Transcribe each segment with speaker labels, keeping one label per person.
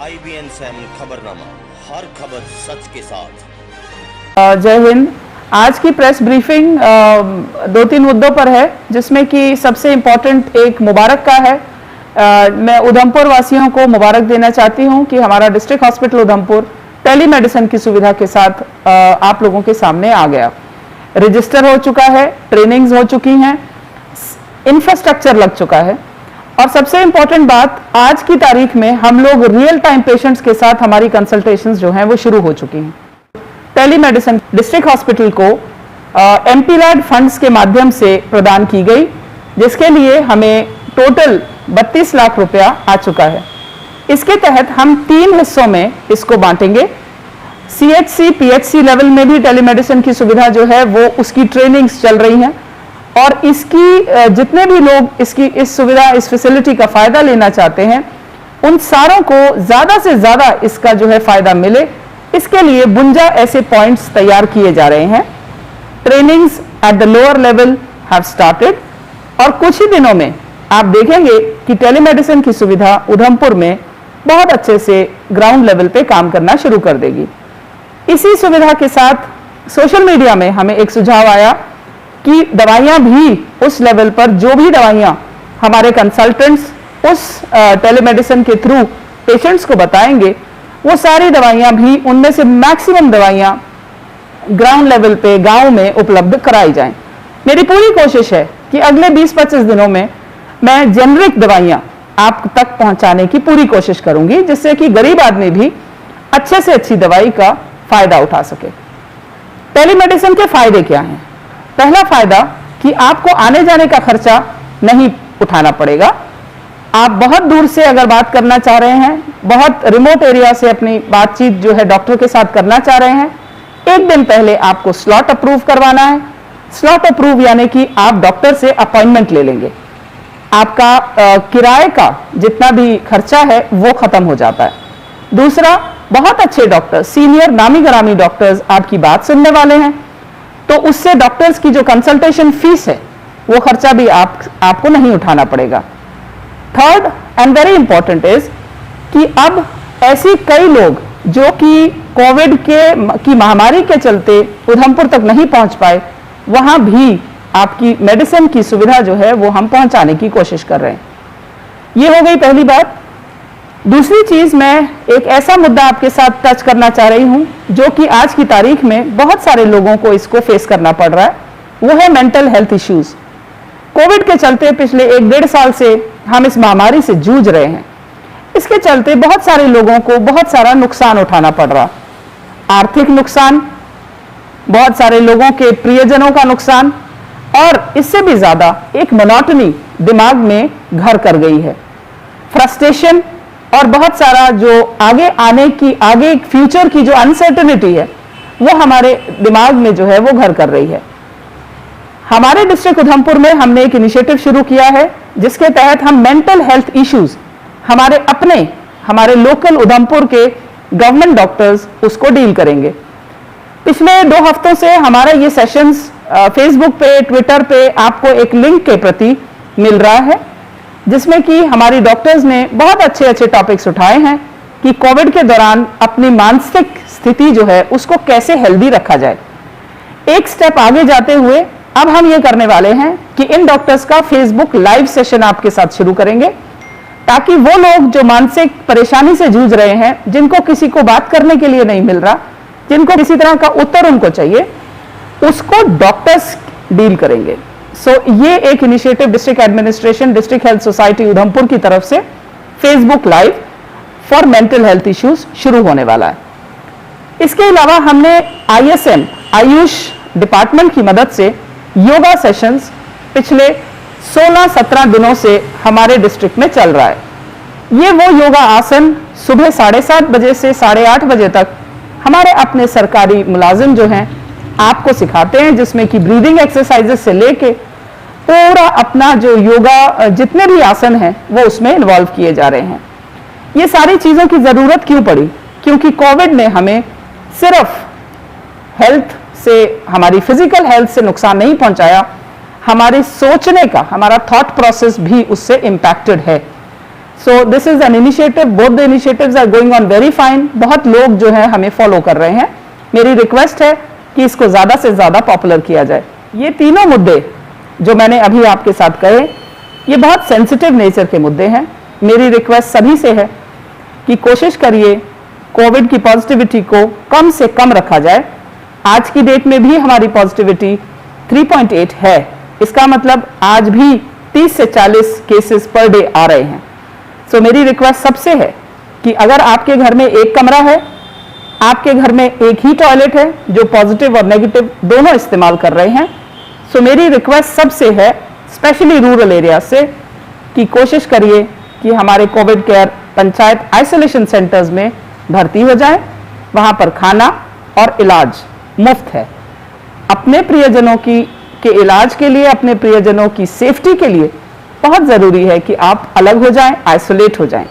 Speaker 1: IBN 7 खबरनामा, हर खबर सच के साथ।
Speaker 2: जय हिंद। आज की प्रेस ब्रीफिंग दो तीन मुद्दों पर है, जिसमें कि सबसे इम्पोर्टेंट एक मुबारक का है। मैं उधमपुर वासियों को मुबारक देना चाहती हूं कि हमारा district hospital Udhampur telemedicine की सुविधा के साथ आप लोगों के सामने आ गया। रजिस्टर हो चुका है, ट्रेनिंग्स हो चुकी हैं, इंफ्रास्ट्रक्चर लग चुका है, और सबसे इंपॉर्टेंट बात, आज की तारीख में हम लोग रियल टाइम पेशेंट्स के साथ हमारी कंसल्टेशंस जो हैं वो शुरू हो चुकी हैं। टेलीमेडिसिन डिस्ट्रिक्ट हॉस्पिटल को एमपीलैड फंड्स के माध्यम से प्रदान की गई, जिसके लिए हमें टोटल 32 लाख रुपया आ चुका है। इसके तहत हम 3 हिस्सों में इसको बांटेंगे। CHC PHC लेवल में भी टेलीमेडिसिन की सुविधा जो है वो उसकी ट्रेनिंग्स चल रही हैं, और इसकी जितने भी लोग इस सुविधा, इस फैसिलिटी का फायदा लेना चाहते हैं, उन सारों को ज्यादा से ज्यादा इसका जो है फायदा मिले, इसके लिए 52 ऐसे पॉइंट्स तैयार किए जा रहे हैं। Trainings at the lower level have started, और कुछ ही दिनों में आप देखेंगे कि टेलीमेडिसिन की सुविधा उधमपुर में बहुत अच्छे से ग्राउंड लेवल पे काम करना शुरू कर देगी। इसी सुविधा के साथ सोशल मीडिया में हमें एक सुझाव आया कि दवाइयां भी उस लेवल पर, जो भी दवाइयां हमारे कंसल्टेंट्स उस टेलीमेडिसिन के थ्रू पेशेंट्स को बताएंगे, वो सारी दवाइयां भी, उनमें से मैक्सिमम दवाइयां ग्राउंड लेवल पे गांव में उपलब्ध कराई जाएं। मेरी पूरी कोशिश है कि अगले 20-25 दिनों में मैं जेनरिक दवाइयां आप तक पहुंचाने की पूरी कोशिश करूंगी, जिससे कि गरीब आदमी भी अच्छे से अच्छी दवाई का फायदा उठा सके। टेलीमेडिसिन के फायदे क्या हैं? पहला फायदा कि आपको आने जाने का खर्चा नहीं उठाना पड़ेगा। आप बहुत दूर से अगर बात करना चाह रहे हैं, बहुत रिमोट एरिया से अपनी बातचीत जो है डॉक्टर के साथ करना चाह रहे हैं, एक दिन पहले आपको स्लॉट अप्रूव करवाना है। स्लॉट अप्रूव यानी कि आप डॉक्टर से अपॉइंटमेंट ले लेंगे, आपका किराए का जितना भी खर्चा है वो खत्म हो जाता है। दूसरा, बहुत अच्छे डॉक्टर, सीनियर नामी गिरामी डॉक्टर्स आपकी बात सुनने वाले हैं, तो उससे डॉक्टर्स की जो कंसल्टेशन फीस है वो खर्चा भी आपको नहीं उठाना पड़ेगा। Third and very important is कि अब ऐसे कई लोग जो कि कोविड की महामारी के चलते उधमपुर तक नहीं पहुंच पाए, वहां भी आपकी मेडिसिन की सुविधा जो है वो हम पहुंचाने की कोशिश कर रहे हैं। ये हो गई पहली बात। दूसरी चीज, मैं एक ऐसा मुद्दा आपके साथ टच करना चाह रही हूं जो कि आज की तारीख में बहुत सारे लोगों को इसको फेस करना पड़ रहा है, वो है मेंटल हेल्थ इश्यूज। कोविड के चलते पिछले 1-1.5 साल से हम इस महामारी से जूझ रहे हैं। इसके चलते बहुत सारे लोगों को बहुत सारा नुकसान उठाना पड़ रहा, आर्थिक नुकसान, बहुत सारे लोगों के प्रियजनों का नुकसान, और इससे भी ज्यादा एक मोनोटनी दिमाग में घर कर गई है, फ्रस्ट्रेशन, और बहुत सारा जो आगे फ्यूचर की जो अनसर्टेनिटी है वो हमारे दिमाग में जो है वो घर कर रही है। हमारे डिस्ट्रिक्ट उधमपुर में हमने एक इनिशिएटिव शुरू किया है, जिसके तहत हम मेंटल हेल्थ इश्यूज हमारे लोकल उधमपुर के गवर्नमेंट डॉक्टर्स उसको डील करेंगे। पिछले 2 हफ्तों से हमारा ये सेशंस फेसबुक पे, ट्विटर पे आपको एक लिंक के प्रति मिल रहा है, जिसमें कि हमारी डॉक्टर्स ने बहुत अच्छे टॉपिक्स उठाए हैं कि कोविड के दौरान अपनी मानसिक स्थिति जो है उसको कैसे हेल्दी रखा जाए। एक स्टेप आगे जाते हुए अब हम ये करने वाले हैं कि इन डॉक्टर्स का फेसबुक लाइव सेशन आपके साथ शुरू करेंगे, ताकि वो लोग जो मानसिक परेशानी से जूझ रहे हैं, जिनको किसी को बात करने के लिए नहीं मिल रहा, जिनको किसी तरह का उत्तर उनको चाहिए, उसको डॉक्टर्स डील करेंगे। ये एक initiative district administration, district health society Udhampur की तरफ से Facebook live for mental health issues शुरू होने वाला है। इसके अलावा हमने ISM आयुष डिपार्टमेंट की मदद से योगा सेशंस पिछले 16-17 दिनों से हमारे डिस्ट्रिक्ट में चल रहा है। ये वो योगा आसन सुबह 7:30 बजे से 8:30 बजे तक हमारे अपने सरकारी मुलाजिम जो हैं आपको सिखाते हैं, जिसमें कि ब्रीदिंग एक्सरसाइजेस से लेके पूरा अपना जो योगा जितने भी आसन हैं वो उसमें इन्वॉल्व किए जा रहे हैं। ये सारी चीज़ों की ज़रूरत क्यों पड़ी? क्योंकि कोविड ने हमें सिर्फ हेल्थ से, हमारी फिजिकल हेल्थ से नुकसान नहीं पहुंचाया, हमारे सोचने का, हमारा थॉट प्रोसेस भी उससे इम्पैक्टेड है। So this is an initiative, both the initiatives are going on very fine. बहुत लोग जो है हमें फॉलो कर रहे हैं। मेरी रिक्वेस्ट है कि इसको ज्यादा से ज्यादा पॉपुलर किया जाए। ये तीनों मुद्दे जो मैंने अभी आपके साथ कहे, ये बहुत सेंसिटिव नेचर के मुद्दे हैं। मेरी रिक्वेस्ट सभी से है कि कोशिश करिए कोविड की पॉजिटिविटी को कम से कम रखा जाए। आज की डेट में भी हमारी पॉजिटिविटी 3.8 है। इसका मतलब आज भी 30 से 40 केसेस पर डे आ रहे हैं। सो मेरी रिक्वेस्ट सबसे है कि अगर आपके घर में एक कमरा है, आपके घर में एक ही टॉयलेट है जो पॉजिटिव और नेगेटिव दोनों इस्तेमाल कर रहे हैं, सो मेरी रिक्वेस्ट सबसे है, स्पेशली रूरल एरिया से, कि कोशिश करिए कि हमारे Covid care panchayat isolation centres में भर्ती हो जाएं। वहां पर खाना और इलाज मुफ्त है। अपने प्रियजनों के इलाज के लिए, अपने प्रियजनों की सेफ्टी के लिए बहुत जरूरी है कि आप अलग हो जाएं, आइसोलेट हो जाएं।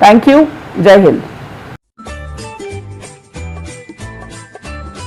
Speaker 2: Thank you. जय हिंद।